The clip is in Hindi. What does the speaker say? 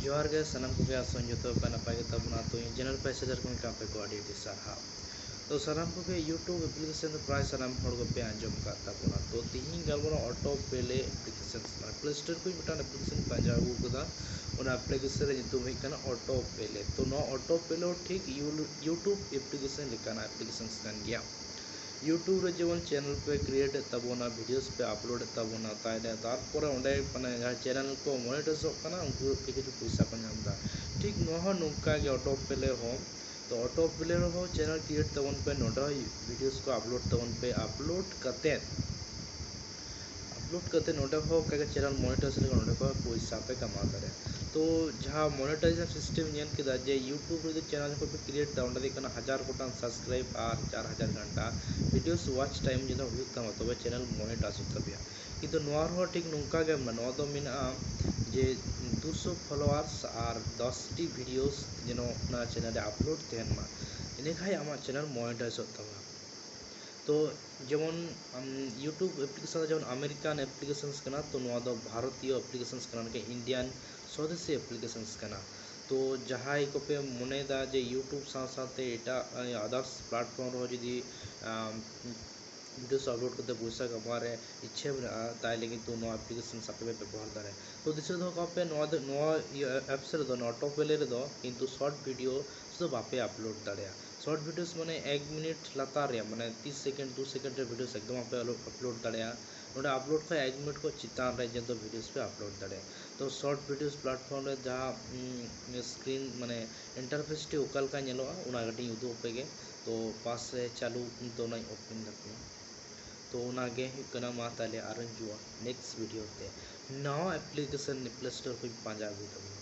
जोहार गे सनम को आसन जो पे नपाय तबना तो चैनल पे सेदर को पे को आड़ी सारा तो सनम को यूट्यूब एप्लीकेशन प्राय सनम पे आंजम का तबना तो तीन गलबना ऑटो पेले एप्लीकेशन प्ले स्टोर को मिटान एप्लीकेशन पाजा अगुकदा एप्लीकेशन रे ऑटो पेले तो नो ऑटो पेले ठीक यूट्यूब एप्लीकेशन लेकाना एप्लीकेशन कान गया यूट्यूब रे जेमन चैनल पे क्रिएट तबना वीडियोस पे अपलोड तबना ताइले तारपर ओंडे माने जहां चैनल को मोनेटाइज होना उनको किछु पैसा को नामदा ठीक नोह नुका के ऑटो प्ले हो तो ऑटो प्ले हो चैनल क्रिएट तबन पे नोडा वीडियोस को अपलोड तबन पे अपलोड करते नोडे हो का चैनल मोनेटाइज ले नोडे को पैसा पे कमा करे तो जहाँ मोनेटाइजेशन सिस्टम जेन के जे यूट्यूब रे चैनल को पे क्रिएट दा ओंडे कना 1000 गोटान सब्सक्राइब और 4000 घंटा वीडियोस वॉच टाइम जो हुई तमा तबे चैनल मोनेटाइज तबिया किंतु नोआर हो ठीक नुका गे मनो दो मिना जे 200 फॉलोअर्स और 10 टी वीडियोस जेनो ना चैनल रे अपलोड तेन मा इने खाय आमा चैनल मोनेटाइज तमा तो जेमन यूट्यूब एप्लीकेशन जेमन अमेरिकान एप्लीकेशंस कना तो नोआ दो भारतीय एप्लीकेशंस कना के इंडियन स्वदेशी एप्लीकेशंस कना तो जहां को पे मनेदा जे यूट्यूब साथे एटा अदर्स प्लेटफॉर्म रो जदी वीडियोस अपलोड करते पैसा कमा रहे इच्छे ताइले किंतु नो एप्लीकेशन सापे व्यवहार दारे तो दिस दो का पे नो एप्स रे दो ऑटो प्ले रे दो किंतु शॉर्ट वीडियो सो बापे अपलोड दाड़िया शॉर्ट वीडियोस माने 1 मिनट लातार रे माने 30 सेकंड 2 सेकंड रे वीडियोस एकदम पे अपलोड दाड़िया नोडे अपलोड का 1 मिनट को चितान रे जंतो वीडियोस पे अपलोड दाड़िया तो शॉर्ट वीडियोस प्लेटफॉर्म रे जहां स्क्रीन माने इंटरफेस टी ओकल का नेलोआ उना गटी उदु पेगे तो पास रे चालू तो नाइ ओपन दते तो उनागे कना मा ताले आरंजुआ नेक्स्ट वीडियो ते नवा एप्लीकेशन प्ले स्टोर को पांजा अगु